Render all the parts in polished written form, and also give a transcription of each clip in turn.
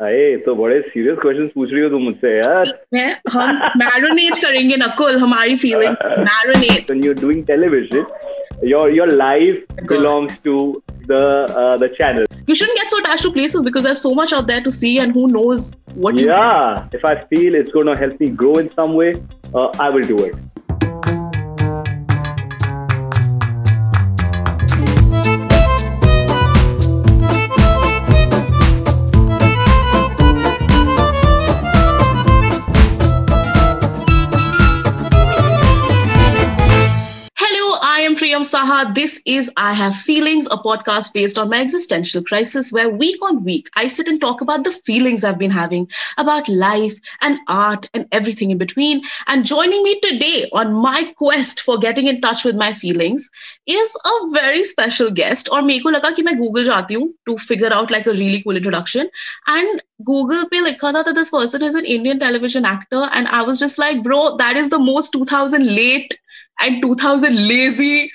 अरे तो बड़े सीरियस क्वेश्चंस पूछ रही हो तुम मुझसे यार. हम मैरिनेट करेंगे नकुल हमारी feeling marinate. When you're doing television, your life belongs to the channel. You shouldn't get so attached to places because there's so much out there to see, and who knows what you. Yeah, if I feel it's going to help me grow in some way, I will do it. Priyam Saha. This is I Have Feelings, a podcast based on my existential crisis where week on week I sit and talk about the feelings I've been having about life and art and everything in between. And joining me today on my quest for getting in touch with my feelings is a very special guest. और मेरे को लगा कि मैं Google जाती हूँ to figure out like a really cool introduction. And Google पे लिखा था that this person is an Indian television actor. And I was just like, bro, that is the most 2000 late and 2000 lazy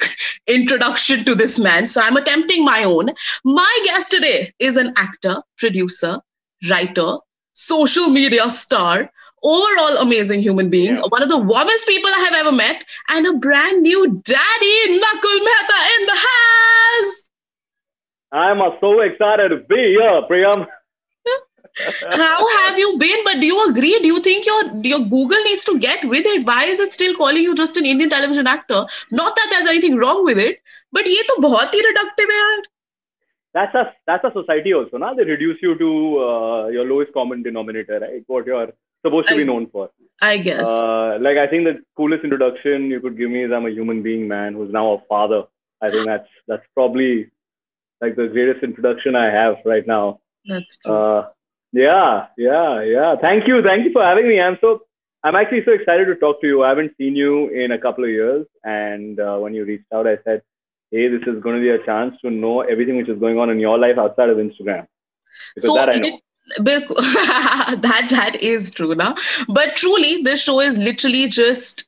introduction to this man. So I'm attempting my own. My guest today is an actor, producer, writer, social media star, overall amazing human being, one of the warmest people I have ever met, and a brand new daddy, Nakul Mehta in the house. I'm so excited to be here, Priyam. How have you been? But do you agree? Do you think your Google needs to get with it? Why is it still calling you just an Indian television actor? Not that there's anything wrong with it, but ये तो बहुत ही reductive है यार. That's a society also, na? They reduce you to your lowest common denominator, right? What you're supposed to be known for. I guess. Like I think the coolest introduction you could give me is I'm a human being, man, who's now a father. I think that's probably like the greatest introduction I have right now. That's true. Yeah. Thank you for having me. I'm actually so excited to talk to you. I haven't seen you in a couple of years, and when you reached out, I said, "Hey, this is going to be a chance to know everything which is going on in your life outside of Instagram." Because that I know. That is true, now. But truly, this show is literally just.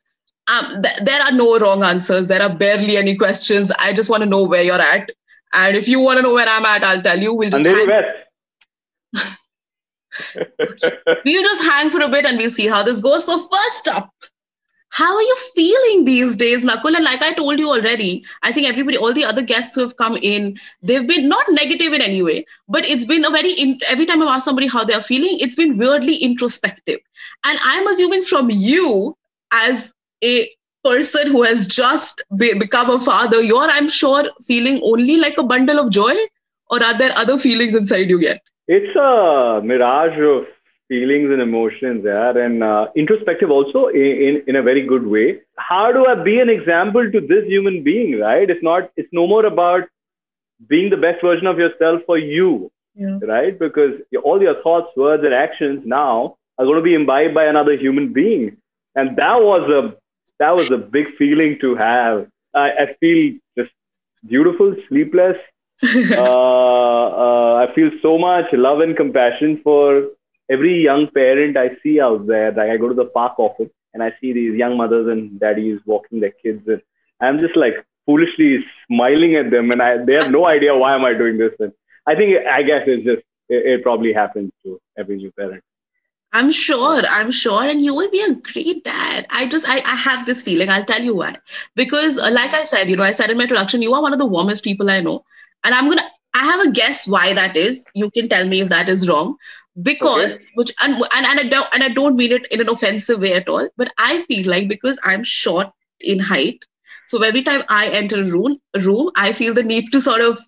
There are no wrong answers. There are barely any questions. I just want to know where you're at, and if you want to know where I'm at, I'll tell you. We'll just. We'll just hang for a bit and we'll see how this goes. So first up, how are you feeling these days, Nakul? And like I told you already, I think all the other guests who have come in, they've been not negative in any way, but it's been every time I've asked somebody how they're feeling, it's been weirdly introspective. And I'm assuming from you as a person who has just become a father, you're, I'm sure, feeling only like a bundle of joy, or are there other feelings inside you yet? It's a mirage of feelings and emotions, and introspective also in a very good way. How do I be an example to this human being, right? It's no more about being the best version of yourself for you, right? Because all your thoughts, words, and actions now are going to be imbibed by another human being, and that was a big feeling to have. I feel just beautiful, sleepless. I feel so much love and compassion for every young parent I see out there. Like I go to the park often and I see these young mothers and daddies walking their kids, and I'm just like foolishly smiling at them, and they have no idea why am I doing this. And I guess it probably happens to every new parent. I'm sure, and you will be a great dad. I have this feeling. I'll tell you why. Because like I said, I said in my introduction, you are one of the warmest people I know. And I have a guess why that is. You can tell me if that is wrong. Because, I don't mean it in an offensive way at all, but I feel like because I'm short in height, so every time I enter a room, I feel the need to sort of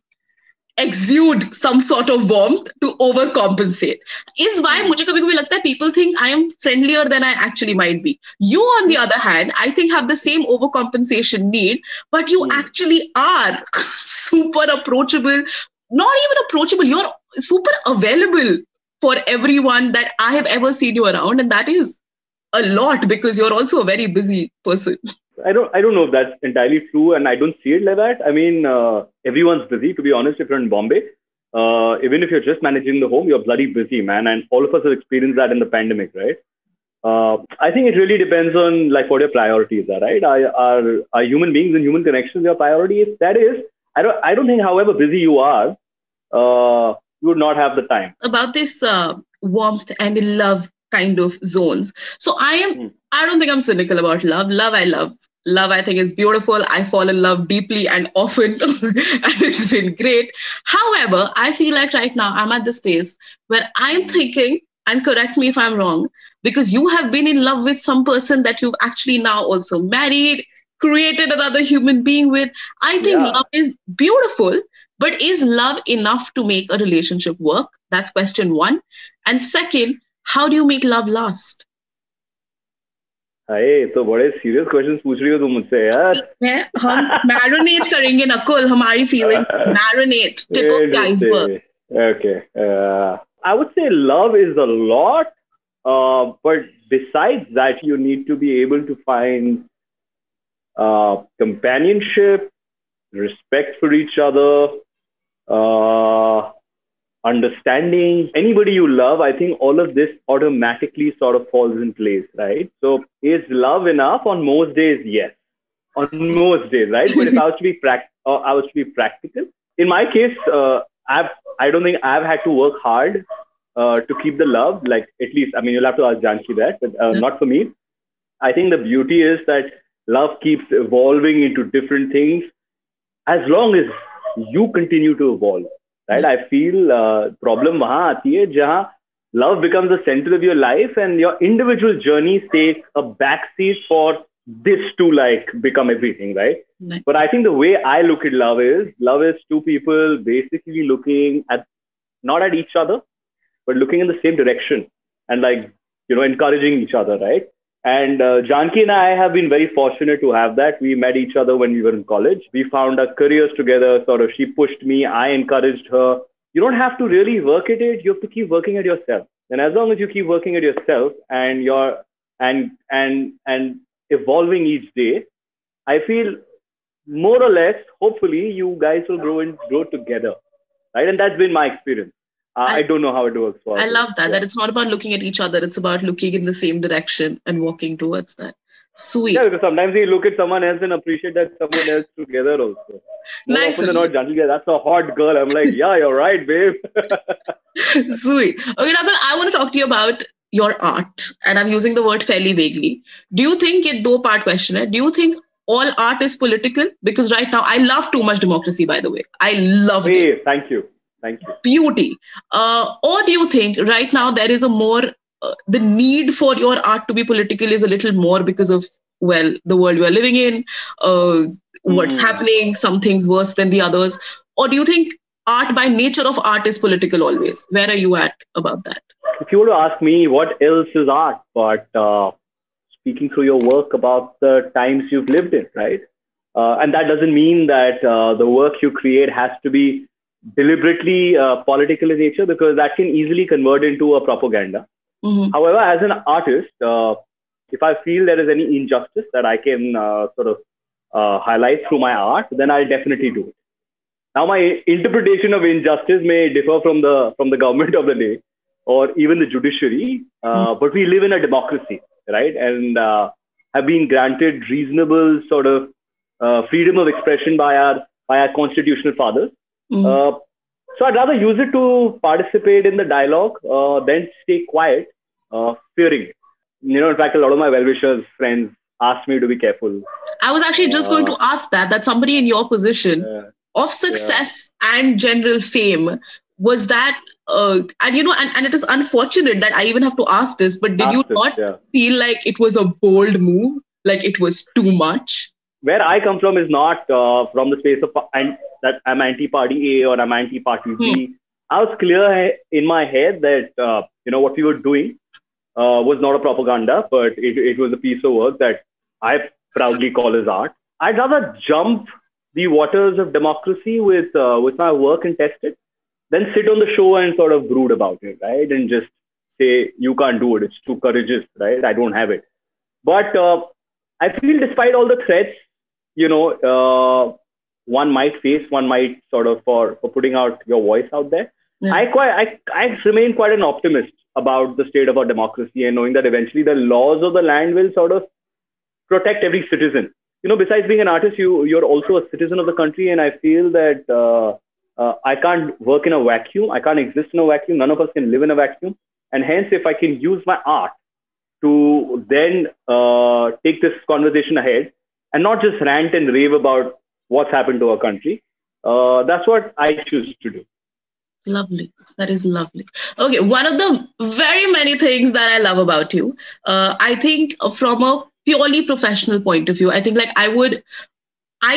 exude some sort of warmth to overcompensate. Is why मुझे कभी-कभी लगता है people think I am friendlier than I actually might be. You, on the other hand, I think have the same overcompensation need, but you actually are super approachable. Not even approachable, you're super available for everyone that I have ever seen you around, and that is a lot because you're also a very busy person. I don't know if that's entirely true, and I don't see it like that. I mean, everyone's busy, to be honest. If you're in Bombay, even if you're just managing the home, you're bloody busy, man. And all of us have experienced that in the pandemic, right? I think it really depends on like what your priorities are, right? Are human beings and human connections your priority? If that is, I don't think, however busy you are, you would not have the time. About this warmth and in love kind of zones. So I don't think I'm cynical about love. Love, I love. Love, I think, is beautiful. I fall in love deeply and often, and it's been great. However, I feel like right now I'm at the space where I'm thinking, and correct me if I'm wrong, because you have been in love with some person that you've actually now also married, created another human being with. I think love is beautiful, but is love enough to make a relationship work? That's question one. And second, how do you make love last? अरे तो बड़े serious questions पूछ रही हो तुम मुझसे यार. हम मैरिनेट करेंगे नकुल हमारी feeling. Marinate tip of the iceberg. Okay. I would say love is a lot, but besides that, you need to be able to find companionship, respect for each other, understanding. Anybody you love, I think all of this automatically sort of falls in place, right? So is love enough? On most days, yes. On most days, right? But if I was to be practical, in my case, I don't think I've had to work hard to keep the love. Like, at least, I mean, you'll have to ask Janki that, but not for me. I think the beauty is that love keeps evolving into different things as long as you continue to evolve. Right? I feel problem wahan aati hai jahan love becomes the center of your life and your individual journeys take a backseat for this to like become everything, right? Nice. But I think the way I look at love is two people basically looking at not at each other, but looking in the same direction and like, you know, encouraging each other, right? And Janki and I have been very fortunate to have that. We met each other when we were in college. We found our careers together. Sort of, she pushed me, I encouraged her. You don't have to really work at it. You have to keep working at yourself. And as long as you keep working at yourself and you're and evolving each day, I feel more or less, hopefully, you guys will grow together, right? And that's been my experience. I don't know how it works for I others. love that. That it's not about looking at each other. It's about looking in the same direction and walking towards that. Sweet. Yeah, because sometimes you look at someone else and appreciate that someone else together also. More often than not, Janki, that's a hot girl. I'm like, yeah, you're right, babe. Sweet. Okay, Nakul, I want to talk to you about your art. And I'm using the word fairly vaguely. Do you think, ये दो part question है, do you think all art is political? Because right now, I love Too Much Democracy, by the way. I love it. Thank you. Thank you. Beauty. Or do you think right now there is a more, the need for your art to be political is a little more because of, well, the world we are living in, what's happening, some things worse than the others? Or do you think art by nature of art is political always? Where are you at about that? If you were to ask me what else is art, but speaking through your work about the times you've lived in, right? And that doesn't mean that the work you create has to be deliberately political in nature, because that can easily convert into a propaganda. However, as an artist, if I feel there is any injustice that I can sort of highlight through my art, then I'll definitely do it. Now, my interpretation of injustice may differ from the government of the day or even the judiciary, but we live in a democracy, right? And have been granted reasonable sort of freedom of expression by our constitutional fathers. So I'd rather use it to participate in the dialogue than stay quiet, fearing it. You know, in fact, a lot of my well-wishers, friends, asked me to be careful. I was actually just going to ask that somebody in your position of success and general fame, was that, and you know, and it is unfortunate that I even have to ask this, but did you not feel like it was a bold move? Like it was too much? Where I come from is not from the space of that I'm anti-party A or I'm anti-party B. I was clear in my head that, you know, what we were doing was not a propaganda, but it was a piece of work that I proudly call as art. I'd rather jump the waters of democracy with my work and test it than sit on the show and sort of brood about it, right? And just say, you can't do it. It's too courageous, right? I don't have it. But I feel despite all the threats, you know, one might face, one might sort of for putting out your voice out there. I remain quite an optimist about the state of our democracy and knowing that eventually the laws of the land will sort of protect every citizen. You know, besides being an artist, you're also a citizen of the country. And I feel that I can't work in a vacuum. I can't exist in a vacuum. None of us can live in a vacuum. And hence, if I can use my art to then take this conversation ahead and not just rant and rave about what's happened to our country, that's what I choose to do. Lovely. That is lovely. Okay, one of the very many things that I love about you, I think from a purely professional point of view, I think like I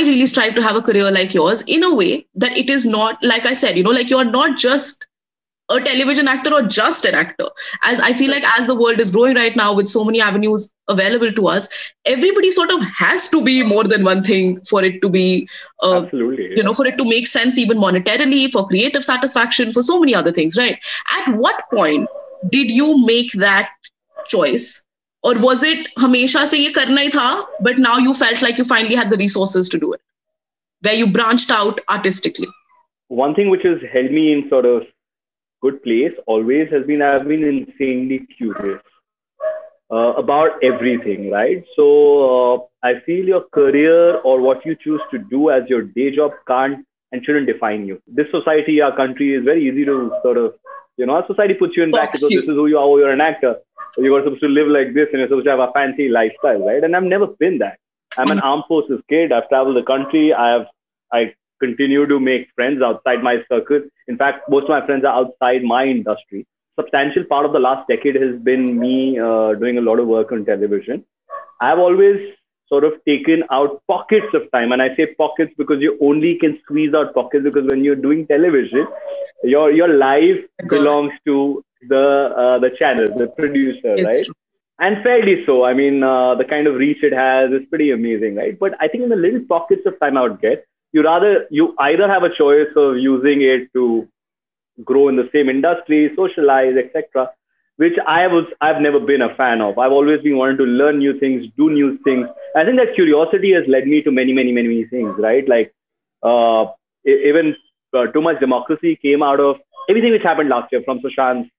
really strive to have a career like yours in a way that it is not, like I said, like you're not just a television actor or just an actor. As I feel like as the world is growing right now with so many avenues available to us, everybody sort of has to be more than one thing for it to be, Absolutely, yeah. For it to make sense even monetarily, for creative satisfaction, for so many other things, right? At what point did you make that choice? Or was it hamesha se ye karna hi tha, but now you felt like you finally had the resources to do it, where you branched out artistically? One thing which has held me in sort of good place always has been I've been insanely curious about everything, right? So I feel your career or what you choose to do as your day job can't and shouldn't define you. This society, our country, is very easy to sort of, our society puts you in brackets. So this is who you are. Oh, you're an actor. You are supposed to live like this and you're supposed to have a fancy lifestyle, right? And I've never been that. I'm an armed forces kid. I've traveled the country. I continue to make friends outside my circle. In fact, most of my friends are outside my industry. Substantial part of the last decade has been me doing a lot of work on television. I've always sort of taken out pockets of time. And I say pockets because you only can squeeze out pockets, because when you're doing television, your life belongs to the channel, the producer, right? True. And fairly so. I mean, the kind of reach it has is pretty amazing, right? But I think in the little pockets of time I would get, you either have a choice of using it to grow in the same industry, socialize, etc., which I've never been a fan of. I've always been wanting to learn new things, do new things. I think that curiosity has led me to many, many, many things, right? Like even Too Much Democracy came out of everything which happened last year, from Sushant's,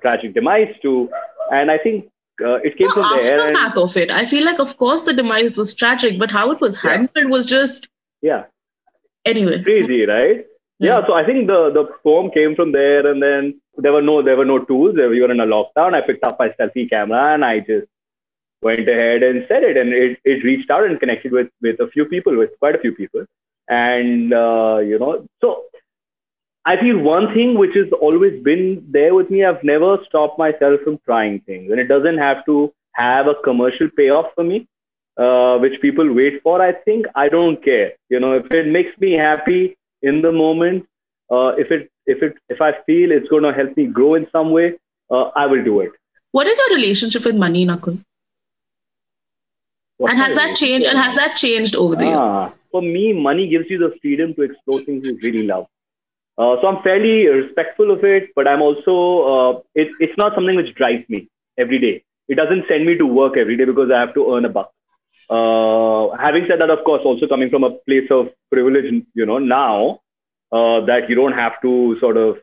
tragic demise to, and I think it came from there. Aftermath of it, I feel like, of course, the demise was tragic, but how it was handled was just anyway crazy, right? Yeah. So I think the poem came from there, and then there were no tools. We were in a lockdown. I picked up my selfie camera and I just went ahead and said it, and it reached out and connected with quite a few people, and so I feel one thing which has always been there with me, I've never stopped myself from trying things, and it doesn't have to have a commercial payoff for me, which people wait for. I think I don't care. If it makes me happy in the moment, if I feel it's going to help me grow in some way, I will do it. What is your relationship with money, Nakul? And has that changed? And has that changed over the years? For me, money gives you the freedom to explore things you really love. So I'm fairly respectful of it, but I'm also, it's not something which drives me every day. It doesn't send me to work every day because I have to earn a buck. Having said that, of course, also coming from a place of privilege, now that you don't have to sort of,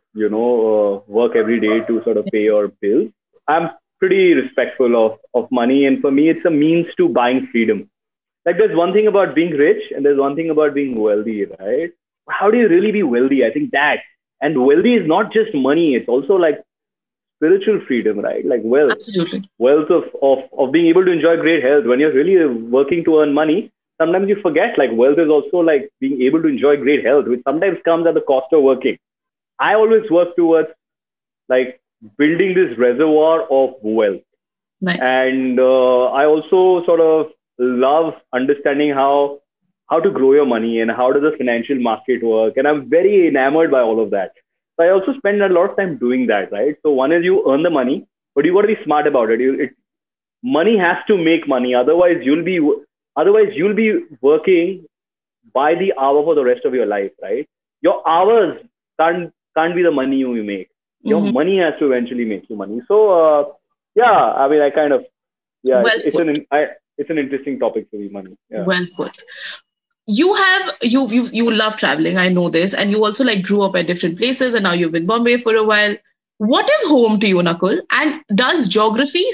work every day to sort of pay your bills. I'm pretty respectful of money. And for me, it's a means to buying freedom. Like there's one thing about being rich and there's one thing about being wealthy, right? How do you really be wealthy? I think that, and wealthy is not just money. It's also like spiritual freedom, right? Like wealth. Absolutely. Wealth of being able to enjoy great health. When you're really working to earn money, sometimes you forget like wealth is also like being able to enjoy great health, which sometimes comes at the cost of working. I always work towards like building this reservoir of wealth. Nice. And I also sort of love understanding how to grow your money and how does the financial market work. And I'm very enamored by all of that. So I also spend a lot of time doing that, right? So one is you earn the money, but you got to be smart about it. Money has to make money. Otherwise you'll be working by the hour for the rest of your life, right? Your hours can't be the money you make. Your money has to eventually make you money. So I mean, I kind of it's an interesting topic for me, money. Yeah. Well put. You love traveling, I know this, and you also like grew up at different places, and now you've been in Bombay for a while. What is home to you, Nakul? And does geography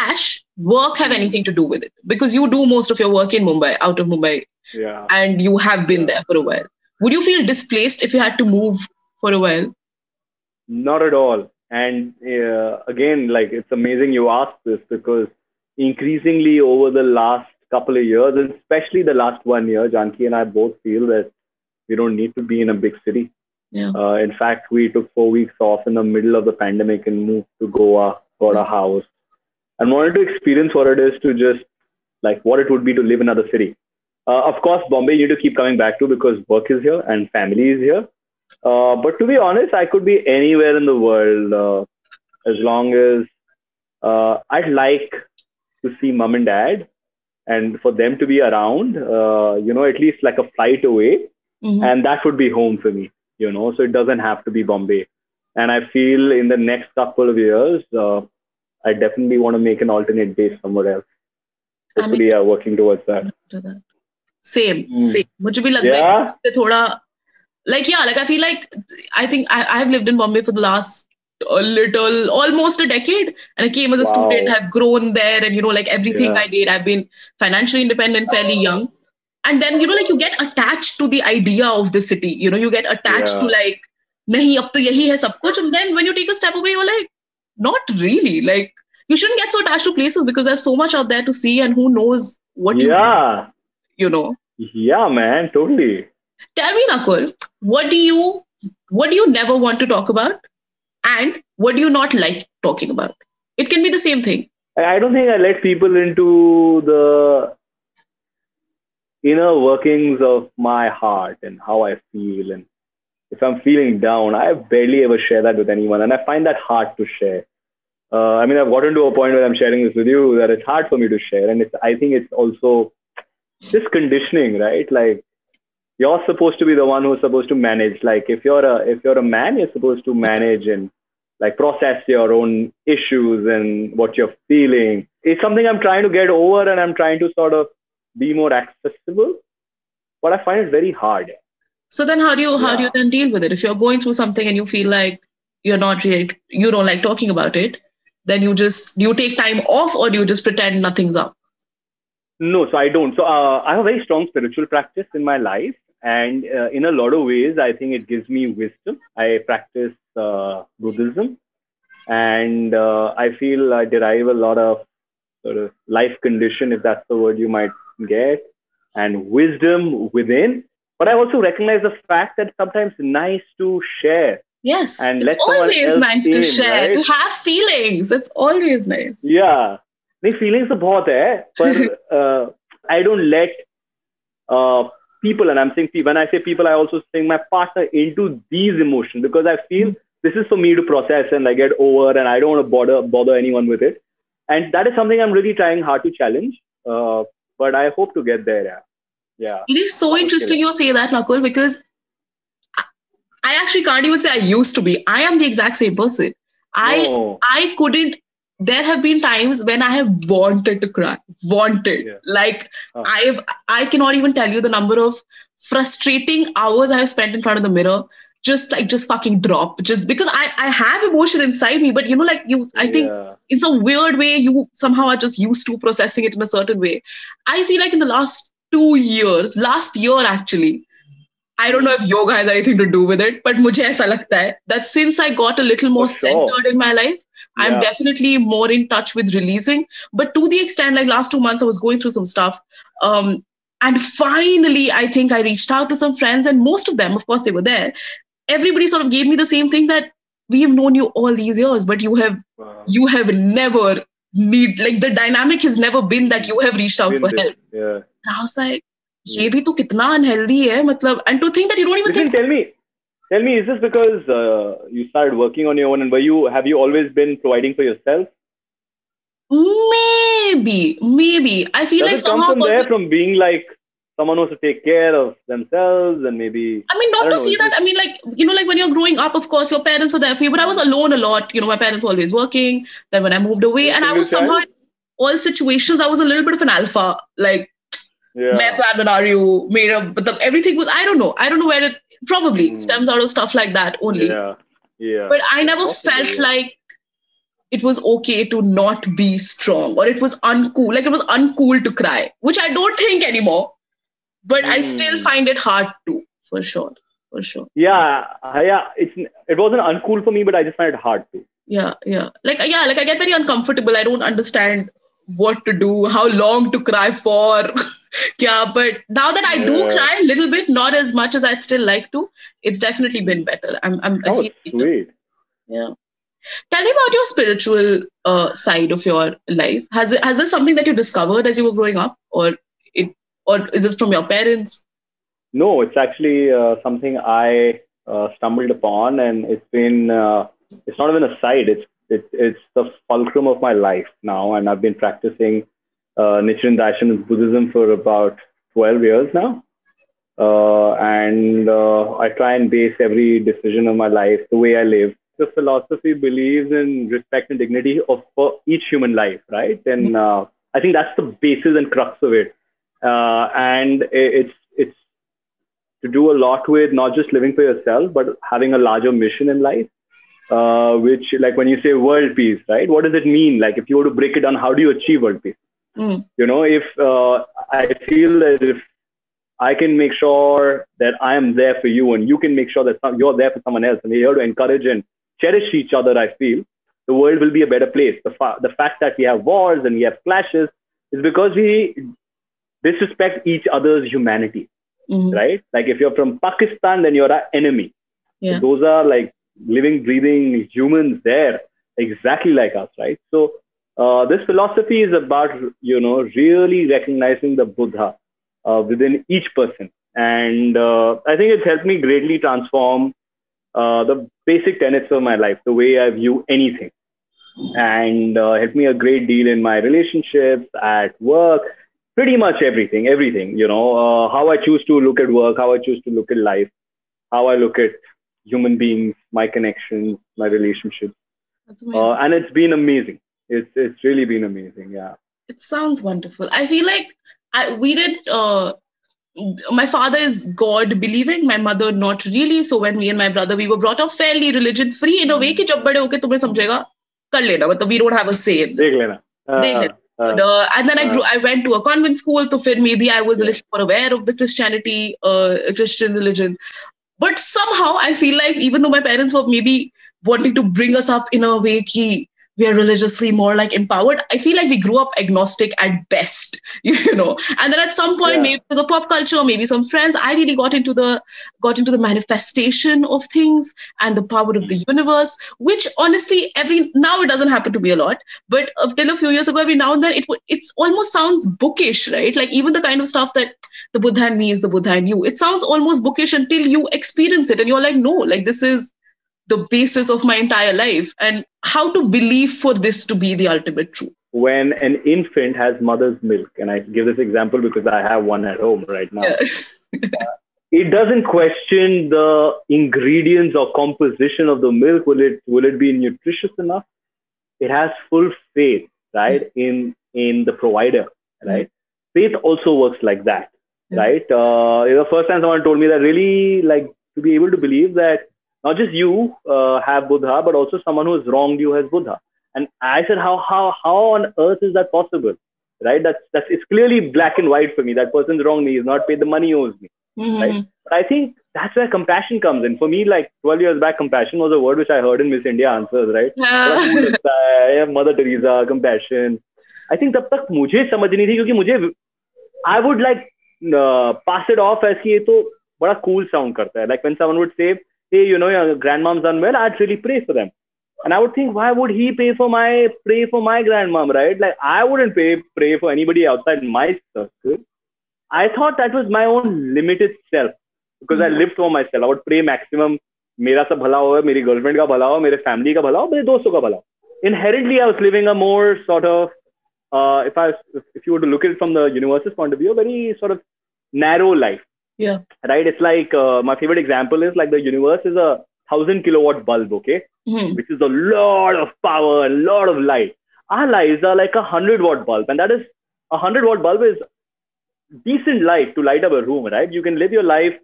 / work have anything to do with it? Because you do most of your work in Mumbai, out of Mumbai, and you have been there for a while. Would you feel displaced if you had to move for a while? Not at all. And again, like it's amazing you asked this because increasingly over the last couple of years, and especially the last 1 year, Janki and I both feel that we don't need to be in a big city. Yeah. In fact, we took 4 weeks off in the middle of the pandemic and moved to Goa, got a house, and wanted to experience what it is to just like what it would be to live in another city. Of course, Bombay you need to keep coming back to because work is here and family is here. But to be honest, I could be anywhere in the world as long as I'd like to see mom and dad and for them to be around, at least like a flight away. And that would be home for me, so it doesn't have to be Bombay. And I feel in the next couple of years, I definitely want to make an alternate base somewhere else. Hopefully, working towards that. Same. मुझे भी लगता है कि थोड़ा like I feel like I think I've lived in Bombay for the last almost a decade, and I came as a student, have grown there, and like everything I did, I've been financially independent fairly young, and then like you get attached to the idea of the city, you get attached to like nahi ab to yahi hai sab kuch, and then when you take a step away you're like not really, like you shouldn't get so attached to places because there's so much out there to see, and who knows what Yeah, man, totally. Tell me, Nakul, what do you never want to talk about, and what do you not like talking about? It can be the same thing. I don't think I let people into the inner workings of my heart and how I feel. And if I'm feeling down, I barely ever share that with anyone. And I find that hard to share. I've gotten to a point where I'm sharing this with you that it's hard for me to share. And I think it's also this conditioning, right? Like, you're supposed to be the one who's supposed to manage. Like if you're a man, you're supposed to manage and like process your own issues and what you're feeling. It's something I'm trying to get over, and I'm trying to sort of be more accessible, but I find it very hard. So then how do you then deal with it? If you're going through something and you feel like you don't like talking about it, then do you take time off, or do you just pretend nothing's up? No, so I don't. So I have a very strong spiritual practice in my life. And in a lot of ways, I think it gives me wisdom. I practice Buddhism, and I feel I derive a lot of sort of life condition, if that's the word you might get, and wisdom within. But I also recognize the fact that sometimes it's nice to share. Yes, and it's always nice to share, right? To have feelings. It's always nice. Yeah. Feelings are बहुत है, but I don't let people, and I'm saying when I say people, I also saying my partner into these emotions, because I feel this is for me to process and I get over, and I don't want to bother anyone with it. And that is something I'm really trying hard to challenge. But I hope to get there. Yeah. It is so interesting you say that, Nakul, because I actually can't even say I used to be. I am the exact same person. I couldn't. There have been times when I have wanted to cry. Like I cannot even tell you the number of frustrating hours I have spent in front of the mirror, just fucking drop, just because I have emotion inside me, but I think in some weird way you somehow are just used to processing it in a certain way. I feel like in the last year actually, I don't know if yoga has anything to do with it, but mujhe aisa lagta hai that since I got a little more centered in my life, I'm definitely more in touch with releasing. But to the extent, like last 2 months, I was going through some stuff. And finally, I think I reached out to some friends, and most of them, of course, they were there. Everybody sort of gave me the same thing, that we have known you all these years, but you have never the dynamic has never been that you have reached out for help. Yeah. And I was like, ये भी तो कितना unhealthy है, मतलब, and to think that you don't even think. Tell me, is this because you started working on your own, and have you always been providing for yourself? Maybe. I feel like somehow come from there, from being like someone who has to take care of themselves, and maybe. I mean, not to see that. I mean, like when you're growing up, of course, your parents are there for you. But I was alone a lot. My parents were always working. Then when I moved away, and I was somehow in all situations, I was a little bit of an alpha. Like, मैं plan बना रही हूँ, मेरा everything was, I don't know where it probably stems out of stuff like that only. Yeah. But I never felt like it was okay to not be strong, or it was uncool. Like it was uncool to cry, which I don't think anymore. But I still find it hard to, for sure. Yeah. It wasn't uncool for me, but I just find it hard to. Yeah, yeah. Like I get very uncomfortable. I don't understand what to do, how long to cry for. Yeah, but now that I do Yeah. cry a little bit, not as much as I'd still like to, it's definitely been better. I Oh, feel better. sweet. Yeah. Tell me about your spiritual side of your life. Has this something that you discovered as you were growing up, it or is it from your parents? No, it's actually something I stumbled upon, and it's not even a side. It's the fulcrum of my life now, and I've been practicing Nichiren Daishonin Buddhism for about 12 years now. And I try and base every decision of my life, the way I live. The philosophy believes in respect and dignity of for each human life, right? And I think that's the basis and crux of it. And it's to do a lot with not just living for yourself, but having a larger mission in life. Which, like when you say world peace, right? What does it mean? Like, if you were to break it down, how do you achieve world peace? Mm. You know, if I feel that if I can make sure that I am there for you, and you can make sure that you're there for someone else, and we're here to encourage and cherish each other, I feel the world will be a better place. The fact that we have wars and we have clashes is because we disrespect each other's humanity, right? Like, if you're from Pakistan, then you're our enemy. Yeah. So those are like living, breathing humans there, exactly like us, right? So this philosophy is about, really recognizing the Buddha within each person. And I think it's helped me greatly transform the basic tenets of my life, the way I view anything, and helped me a great deal in my relationships, at work, pretty much everything, how I choose to look at work, how I choose to look at life, how I look at human beings, my connections, my relationships. That's amazing. And it's been amazing. It's really been amazing. Yeah. It sounds wonderful. I feel like we did. My father is God believing, my mother not really. So when me and my brother, we were brought up fairly religion free in a way कि जब बड़े होके तुम्हें समझेगा कर लेना, मतलब we don't have a say in this. देख लेना. देख लेना. And then I went to a convent school, so फिर maybe I was a little more aware of the Christian religion. But somehow I feel like even though my parents were maybe wanting to bring us up in a way कि we are religiously more like empowered, I feel like we grew up agnostic at best, And then at some point, maybe because of pop culture, maybe some friends, I really got into the manifestation of things and the power of the universe, which honestly, now it doesn't happen to me a lot, but till a few years ago, every now and then it almost sounds bookish, right? Like even the kind of stuff that the Buddha and me is the Buddha and you, it sounds almost bookish until you experience it and you're like, no, like this is the basis of my entire life, and how to believe for this to be the ultimate truth. When an infant has mother's milk, and I give this example because I have one at home right now, it doesn't question the ingredients or composition of the milk. Will it be nutritious enough? It has full faith, right, in the provider, right? Faith also works like that, right? The first time someone told me that, really, like, to be able to believe that not just you have Buddha, but also someone who has wronged you has Buddha. And I said, how on earth is that possible? Right? It's clearly black and white for me. That person's wronged me. He's not paid the money he owes me. Right? But I think that's where compassion comes in. For me, like 12 years back, compassion was a word which I heard in Miss India Answers, right? Mother Teresa, compassion. I think तब तक मुझे समझ नहीं थी, क्योंकि मुझे I would like pass it off as कि ये तो बड़ा cool sound करता है. Like when someone would say, hey, your grandmom's unwell, I'd really pray for them. And I would think, why would he pray for my grandmom, right? Like, I wouldn't pray for anybody outside my circle. I thought that was my own limited self, because I lived for myself. I would pray maximum, मेरा सब भला हो, मेरी girlfriend का भला हो, मेरे family का भला हो, मेरे दोस्तों का भला हो. Inherently, I was living a more sort of, if you were to look at it from the universe's point of view, a very sort of narrow life. Yeah. Right. It's like my favorite example is like the universe is a 1,000 kilowatt bulb, okay, which is a lot of power, a lot of light. Our lives are like 100-watt bulb, and that is 100-watt bulb is decent light to light up a room, right? You can live your life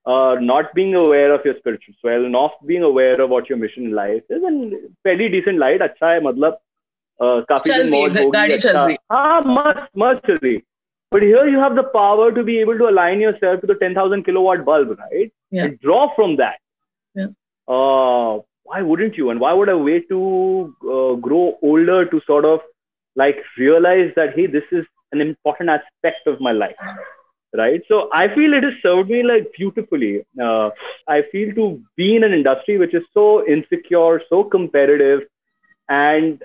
not being aware of your spiritual soul, not being aware of what your mission in life is, and fairly decent light. अच्छा है, मतलब काफी दिन मौज होगी, अच्छा, हाँ, much चल रही. But here you have the power to be able to align yourself to the 10,000 kilowatt bulb, right? Yeah. And draw from that. Yeah. why wouldn't you? And why would I wait to grow older to sort of like realize that, hey, this is an important aspect of my life, right? So I feel it has served me like beautifully. I feel to be in an industry which is so insecure, so competitive, and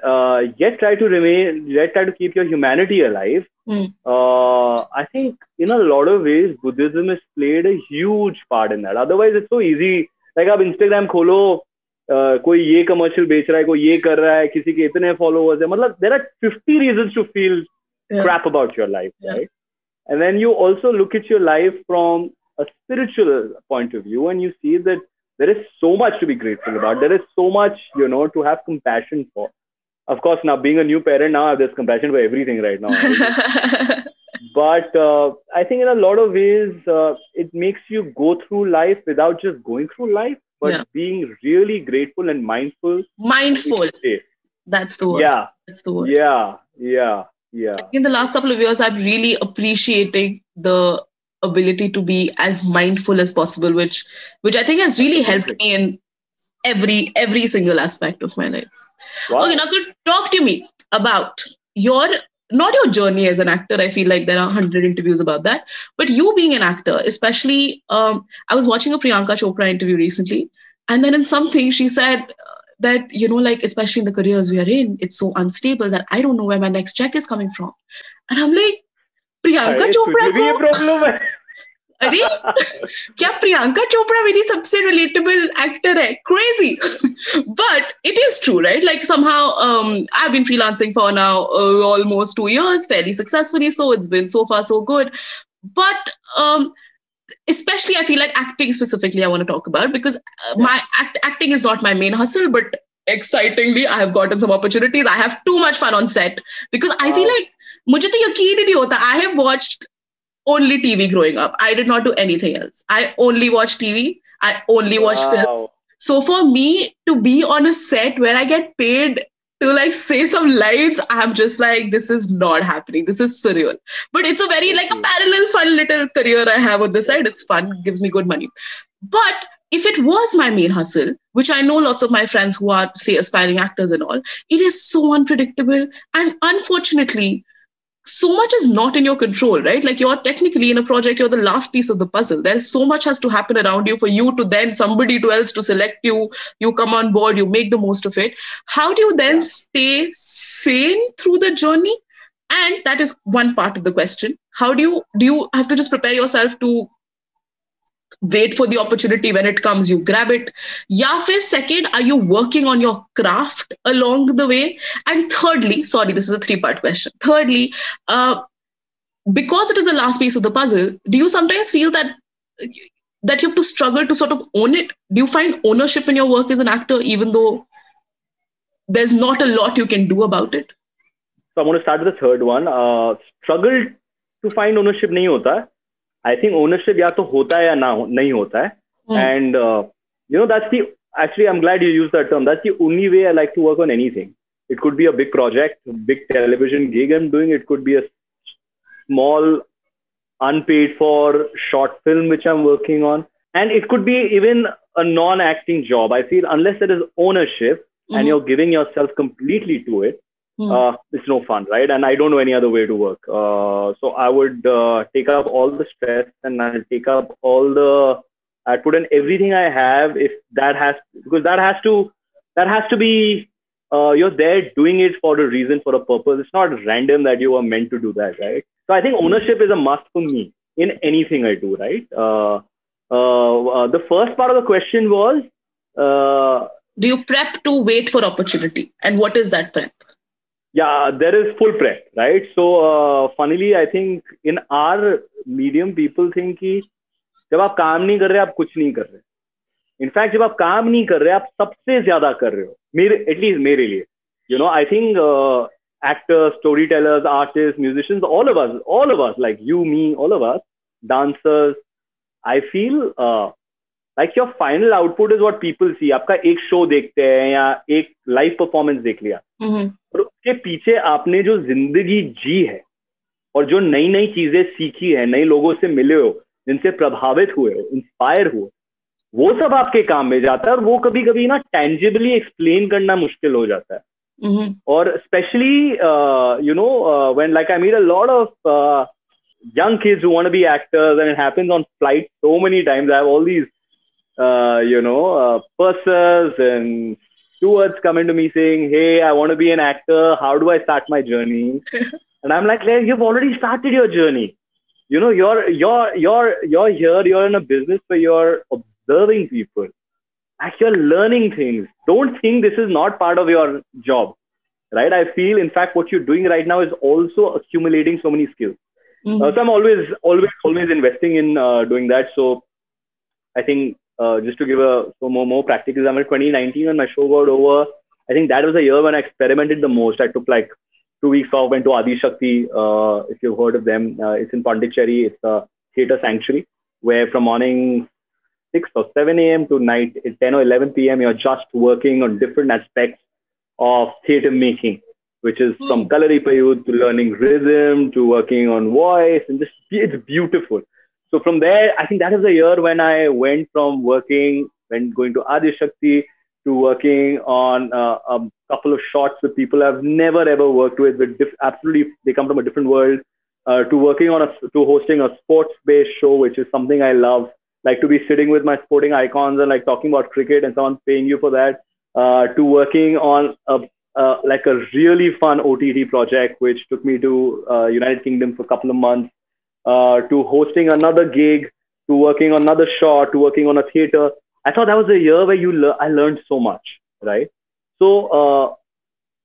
yet try to keep your humanity alive. I think in a lot of ways, Buddhism has played a huge part in that. Otherwise, it's so easy. Like आप Instagram खोलो, कोई ये commercial बेच रहा है, कोई ये कर रहा है, किसी के इतने followers है. मतलब there are 50 reasons to feel crap about your life, right? And then you also look at your life from a spiritual point of view, and you see that there is so much to be grateful about. There is so much, to have compassion for. Of course, now being a new parent, now there's compassion for everything right now. But I think in a lot of ways, it makes you go through life without just going through life, but being really grateful and mindful. Mindful. That's the word. Yeah. That's the word. Yeah. In the last couple of years, I'm really appreciating the ability to be as mindful as possible, which I think has really helped me in every single aspect of my life. Wow. Okay, now talk to me about not your journey as an actor. I feel like there are 100 interviews about that, but you being an actor, especially, I was watching a Priyanka Chopra interview recently, and then in something she said that, like, especially in the careers we are in, it's so unstable that I don't know where my next check is coming from. And I'm like, Priyanka Chopra को अरे क्या प्रियंका चोपड़ा मेरी सबसे relatable actor है? Crazy. But it is true, right? Like somehow I've been freelancing for now almost 2 years, fairly successfully, so it's been so far so good. But especially I feel like acting specifically I want to talk about, because my acting is not my main hustle, but excitingly I have gotten some opportunities. I have too much fun on set because I feel like मुझे तो यकीन ही नहीं होता. I have watched only TV growing up. I did not do anything else. I only watched TV. I only watched films. So for me to be on a set where I get paid to like say some lines, I'm just like, this is not happening. This is surreal. But it's a very like a parallel fun little career I have on the side. It's fun, gives me good money. But if it was my main hustle, which I know lots of my friends who are, say, aspiring actors and all, it is so unpredictable. And unfortunately, so much is not in your control, right? Like you're technically in a project, you're the last piece of the puzzle. There's so much has to happen around you for you to then somebody else to select you. You come on board, you make the most of it. How do you then stay sane through the journey? And that is one part of the question. How do you have to just prepare yourself to wait for the opportunity when it comes, you grab it? Ya fir second, are you working on your craft along the way? And thirdly, sorry, this is a 3-part question. Thirdly, because it is the last piece of the puzzle, do you sometimes feel that you have to struggle to sort of own it? Do you find ownership in your work as an actor, even though there's not a lot you can do about it? So I'm going to start with the third one. Struggle to find ownership nahi hota. I think ownership या तो होता है या नहीं होता है. And that's actually I'm glad you used that term. That's the only way I like to work on anything. It could be a big project, a big television gig I'm doing. It could be a small unpaid for short film which I'm working on. And it could be even a non-acting job. I feel unless there is ownership and you're giving yourself completely to it, it's no fun, right? And I don't know any other way to work. So I would take up all the stress and I'll take up I'd put in everything I have that has to be, you're there doing it for a reason, for a purpose. It's not random that you are meant to do that, right? So I think ownership is a must for me in anything I do, right? The first part of the question was, do you prep to wait for opportunity? And what is that prep? Yeah, there is full prep, right? So funnily, I think in our medium, people think कि जब आप काम नहीं कर रहे, आप कुछ नहीं कर रहे. In fact, जब आप काम नहीं कर रहे, आप सबसे ज़्यादा कर रहे हो. At least मेरे लिए. I think actors, storytellers, artists, musicians, all of us, like you, me, all of us, dancers, I feel like your final output is what people see. आपका एक show देखते हैं या एक live performance देख लिया. और उसके पीछे आपने जो जिंदगी जी है और जो नई नई चीजें सीखी है, नए लोगों से मिले हो, जिनसे प्रभावित हुए हो, इंस्पायर हुए, वो सब आपके काम में जाता है, और वो कभी कभी ना टेंजिबली एक्सप्लेन करना मुश्किल हो जाता है. और specially when like I meet a lot of young kids who want to be actors, and it happens on flights so many times. I have all these pursers and stewards coming to me saying, hey, I want to be an actor, how do I start my journey? And I'm like, you've already started your journey. You're here, you're in a business where you're observing people. Like, you're learning things. Don't think this is not part of your job, right? I feel, in fact, what you're doing right now is also accumulating so many skills. So I'm always investing in doing that. So I think just to give more practical example, 2019 when my show got over, I think that was the year when I experimented the most. I took like 2 weeks off, went to Adi Shakti, if you've heard of them. It's in Pondicherry. It's a theatre sanctuary where from morning 6 or 7 a.m. to night 10 or 11 p.m. you're just working on different aspects of theatre making, which is from Kalaripayud to learning rhythm to working on voice, and just it's beautiful. So from there, I think that is the year when I went from going to Adi Shakti to working on a couple of shots with people I've never ever worked with absolutely, they come from a different world, to hosting a sports-based show, which is something I love, like to be sitting with my sporting icons and like talking about cricket and someone paying you for that, to working on like a really fun OTT project, which took me to United Kingdom for a couple of months, to hosting another gig, to working on another shot, to working on a theater. I thought that was a year where I learned so much, right? So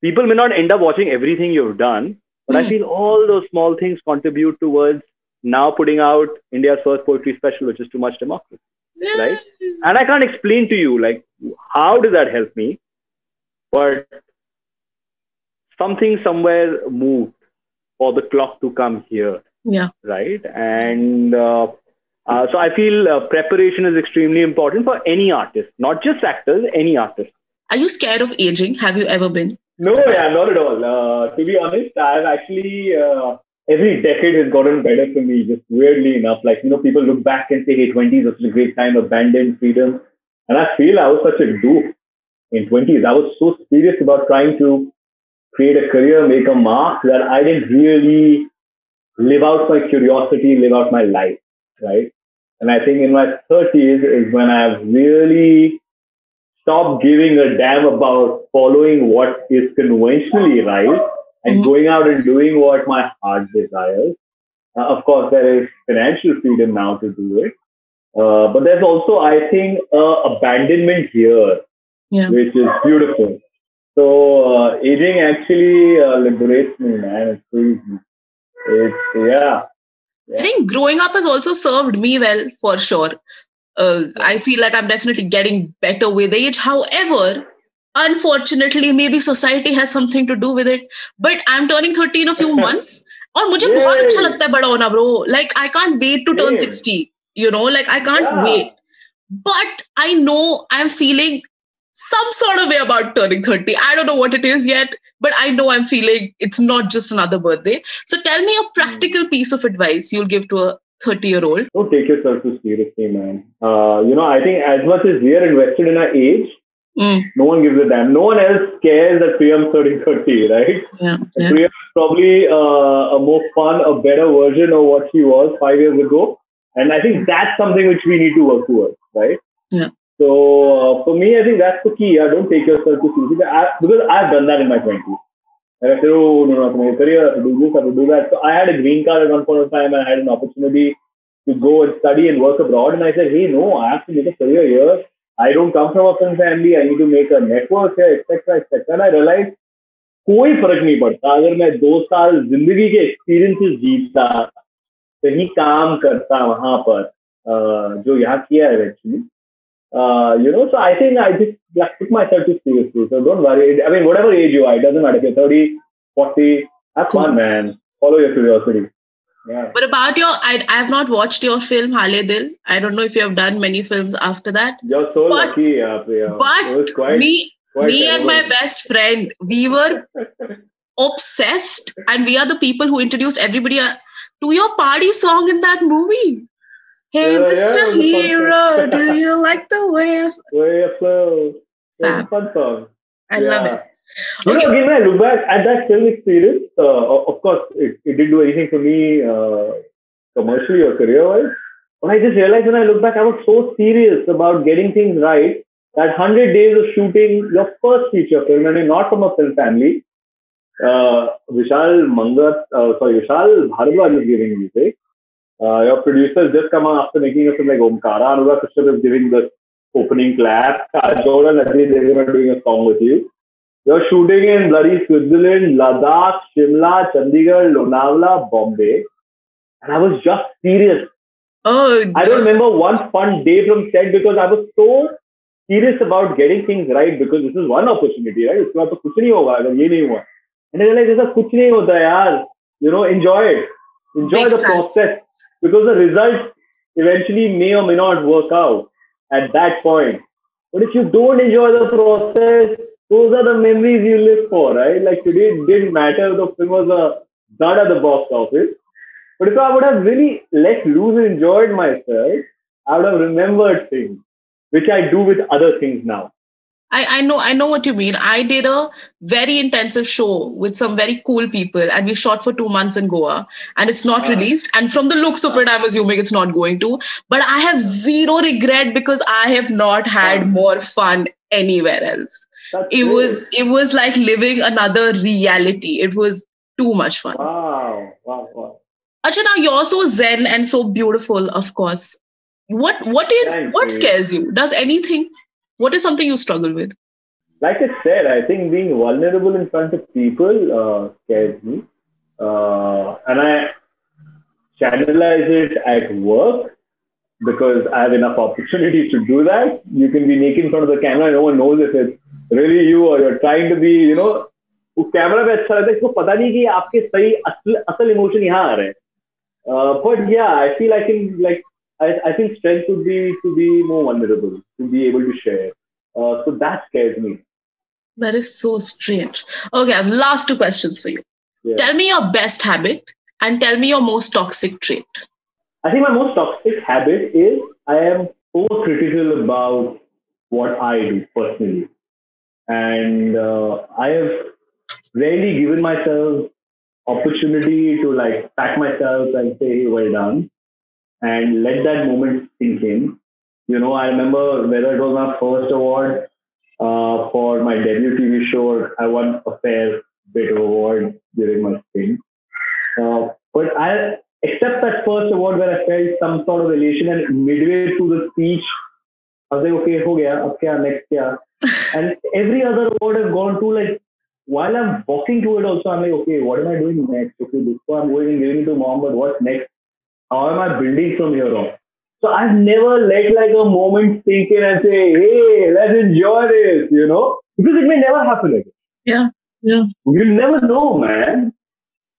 people may not end up watching everything you've done, but I feel all those small things contribute towards now putting out India's first poetry special, which is Too Much Democracy, right? And I can't explain to you like how did that help me, but something somewhere moved for the clock to come here. Yeah. Right. And so I feel preparation is extremely important for any artist, not just actors, any artist. Are you scared of aging? Have you ever been? No, not at all. To be honest, I've actually, every decade has gotten better for me, just weirdly enough. Like, people look back and say, hey, 20s was a great time, abandoned freedom. And I feel I was such a doof in 20s. I was so serious about trying to create a career, make a mark, that I didn't really live out my curiosity, live out my life, right? And I think in my 30s is when I've really stopped giving a damn about following what is conventionally right and going out and doing what my heart desires. Of course, there is financial freedom now to do it. But there's also, I think, abandonment here, which is beautiful. So aging actually liberates me, man. It's crazy. I think growing up has also served me well, for sure. I feel like I'm definitely getting better with age. However, unfortunately, maybe society has something to do with it. But I'm turning 30 in a few months. और मुझे बहुत अच्छा लगता है बड़ा होना, bro. Like, I can't wait to turn 60. Like, I can't wait. But I know I'm feeling some sort of way about turning 30. I don't know what it is yet, but I know I'm feeling it's not just another birthday. So tell me a practical piece of advice you'll give to a 30-year-old. Don't take yourself too seriously, man. I think as much as we are invested in our age, no one gives a damn. No one else cares that Priyam's turning 30, right? Priyam is probably a more fun, a better version of what she was 5 years ago. And I think that's something which we need to work towards, right? Yeah. So for me, I think that's the key. Don't take yourself too seriously. Because I've done that in my 20s. And I said, oh, no, I have to career, I have to do this, I have to do that. So I had a green card at one point of time, and I had an opportunity to go and study and work abroad. And I said, hey, no, I have to make a career here. I don't come from a film family. I need to make a network here, etc., etc. And I realized, कोई फर्क नहीं पड़ता अगर मैं 2 साल जिंदगी के experiences जीता, कहीं काम करता वहां पर जो यहाँ किया है actually. So I think I just took myself too seriously. So don't worry. I mean, whatever age you are, it doesn't matter if you're 30, 40, have fun, man. Follow your curiosity. Yeah. What about I have not watched your film Hale Dil. I don't know if you have done many films after that. You're so lucky, Priya. But me and my best friend, we were obsessed, and we are the people who introduced everybody to your party song in that movie. Hey, Mr. It was a fun Hero, song. do you like the way I Way of Flow. It was a fab? fun song. I love it. Yeah. Okay. Again, when I look back at that film experience, of course, it didn't do anything for me commercially or career-wise. But I just realized when I look back, I was so serious about getting things right that 100 days of shooting your first feature film, and you're not from a film family. Vishal Bhardwaj is giving music. Your producers just come on after making a film like Omkara. Anuga Kashyap is giving the opening clap. Kajol and Ajay Devgn are doing a song with you. You're shooting in bloody Switzerland, Ladakh, Shimla, Chandigarh, Lonavala, Bombay. And I was just serious. Oh, I don't remember one fun day from set because I was so serious about getting things right because this is one opportunity, right? It's not kuch nahi hoga agar ye nahi hua. And I realized ऐसा कुछ नहीं होता यार. Enjoy it. Enjoy big the time. process because the result eventually may or may not work out at that point. But if you don't enjoy the process, those are the memories you live for, right? Like today, it didn't matter. The film was a dud at the box office. But if I would have really let loose and enjoyed myself, I would have remembered things, which I do with other things now. I know what you mean. I did a very intensive show with some very cool people, and we shot for 2 months in Goa, and it's not released. And from the looks of it, I'm assuming it's not going to. But I have zero regret because I have not had more fun anywhere else. It was like living another reality. It was too much fun. Wow. Acha, now you're so zen and so beautiful, of course. What scares you? Does anything? What is something you struggle with? Like I said, I think being vulnerable in front of people scares me. And I channelize it at work because I have enough opportunities to do that. You can be naked in front of the camera, no one knows if it's really you or you're trying to be, वो camera पे अच्छा लगता है इसको पता नहीं कि आपके सही असल इमोशन यहाँ आ रहे हैं. But yeah, I feel I can I think strength would be to be more vulnerable, to be able to share. So that scares me. That is so strange. Okay, I have last 2 questions for you. Yeah. Tell me your best habit and tell me your most toxic trait. I think my most toxic habit is I am overcritical about what I do personally. And I have rarely given myself opportunity to pat myself and say, hey, well done, and let that moment sink in. I remember whether it was my first award for my debut TV show, I won a fair bit of award during my stint. But I except that first award where I felt some sort of elation, and midway through the speech, I was like, okay, ho gaya, ab kya, next kya? And every other award I've gone to, while I'm walking to it also, I'm like, okay, what am I doing next? Okay, this one I'm going and giving it to mom, but what's next? How am I building from here on? So I've never let a moment sink in and say, hey, let's enjoy this, because it may never happen again. Yeah. You'll never know, man.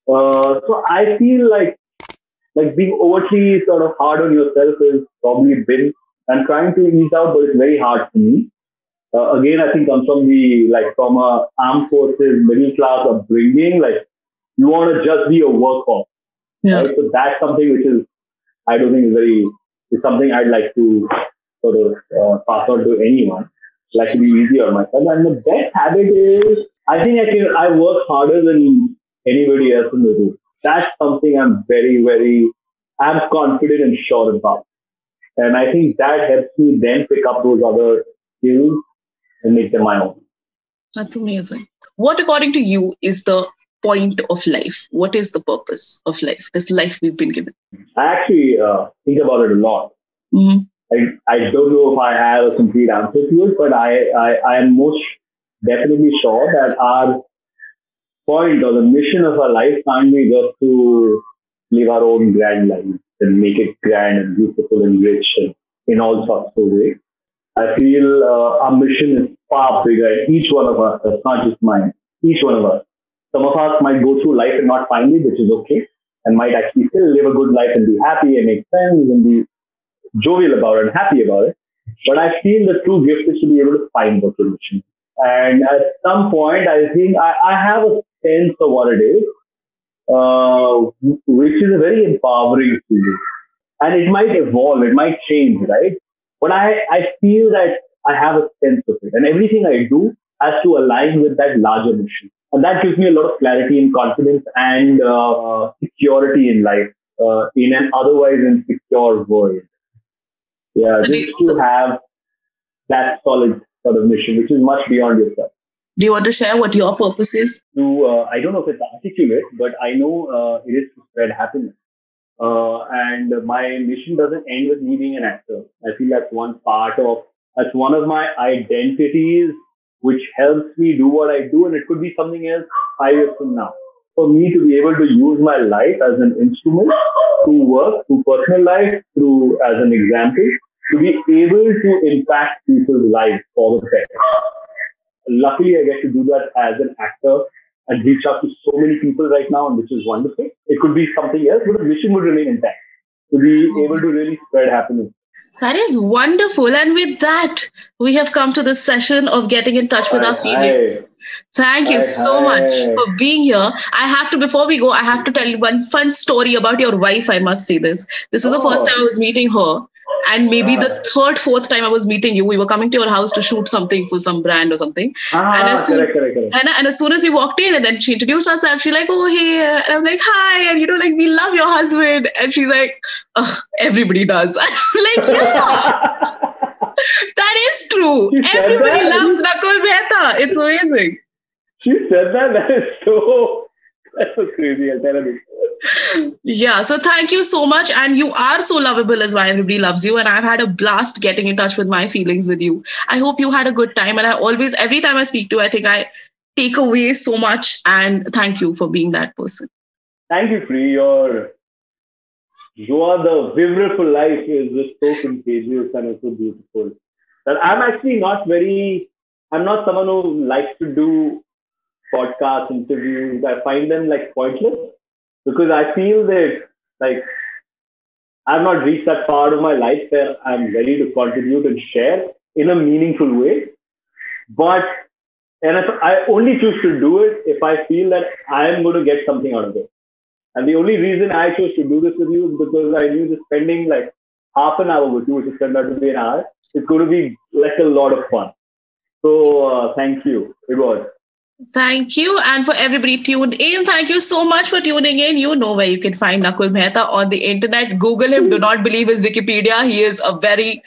So I feel like being overtly sort of hard on yourself is probably been, I'm trying to ease out, but it's very hard for me. Again, I think comes from from a armed forces, middle class upbringing. You want to just be a workhorse. Yeah. Right? So that's something which is, I don't think is something I'd like to sort of pass on to anyone. Like to be easy on myself. And the best habit is, I think I work harder than anybody else in the room. That's something I'm I'm confident and sure about. And I think that helps me then pick up those other skills and make them my own. That's amazing. What, according to you, is the point of life? What is the purpose of life? This life we've been given. I actually think about it a lot. Mm-hmm. I don't know if I have a complete answer to it, but I am most definitely sure that our point or the mission of our life can't be just to live our own grand life and make it grand and beautiful and rich and in all sorts of ways. I feel our mission is far bigger. Each one of us, that's not just mine, each one of us. Some of us might go through life and not find it, which is okay, and might actually still live a good life and be happy and make friends and be jovial about it and happy about it. But I feel the true gift is to be able to find what your mission is. And at some point, I think I have a sense of what it is, which is a very empowering feeling. and it might evolve, it might change, right? But I feel that I have a sense of it, and everything I do has to align with that larger mission. And that gives me a lot of clarity and confidence and security in life, in an otherwise insecure world. Yeah, just to have that solid sort of mission, which is much beyond yourself. Do you want to share what your purpose is? I don't know if it's articulate, but I know it is to spread happiness. And my mission doesn't end with me being an actor. I feel that's one of my identities, which helps me do what I do. And it could be something else 5 years from now. For me to be able to use my life as an instrument through work, through personal life, as an example, to be able to impact people's lives for the better. Luckily, I get to do that as an actor and reach out to so many people right now, and which is wonderful. It could be something else, but the mission would remain intact, to be able to really spread happiness. That is wonderful. And with that, we have come to the session of getting in touch with our feelings. Thank you so much for being here. Before we go, I have to tell you one fun story about your wife. I must say this. This is the first time I was meeting her. And maybe the third, fourth time I was meeting you, we were coming to your house to shoot something for some brand or something. Correct. And as soon as we walked in, and then she introduced herself, she's like, oh, hey. And I'm like, hi. And, we love your husband. And she's like, oh, everybody does. And I'm like, yeah, that is true. Everybody loves Nakul Mehta. It's amazing. She said that? That's so crazy. I'll tell her. Yeah, so thank you so much. And you are so lovable as why everybody loves you. And I've had a blast getting in touch with my feelings with you. I hope you had a good time. And every time I speak to you, I think I take away so much. And thank you for being that person. Thank you, Free. The vibra for life is just so contagious and it's so beautiful. That I'm actually I'm not someone who likes to do podcast interviews. I find them pointless because I feel that I've not reached that part of my life where I'm ready to contribute and share in a meaningful way. And I only choose to do it if I feel that I'm going to get something out of it. And the only reason I chose to do this with you is because I knew that spending half an hour with you, which is turned out to be an hour, it's going to be a lot of fun. So thank you. It was. Thank you. And for everybody tuned in, thank you so much for tuning in. You know where you can find Nakul Mehta on the internet. Google him. Do not believe his Wikipedia. He is a very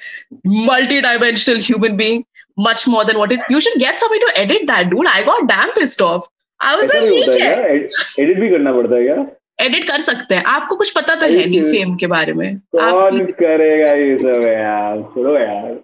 multi-dimensional human being, much more than what is. You should get somebody to edit that, dude. I got damn pissed off. I was like, edit भी करना पड़ता है क्या? Edit कर सकते हैं. आपको कुछ पता तो है नहीं फेम के बारे में. कौन करेगा ये सब यार? छोड़ो यार.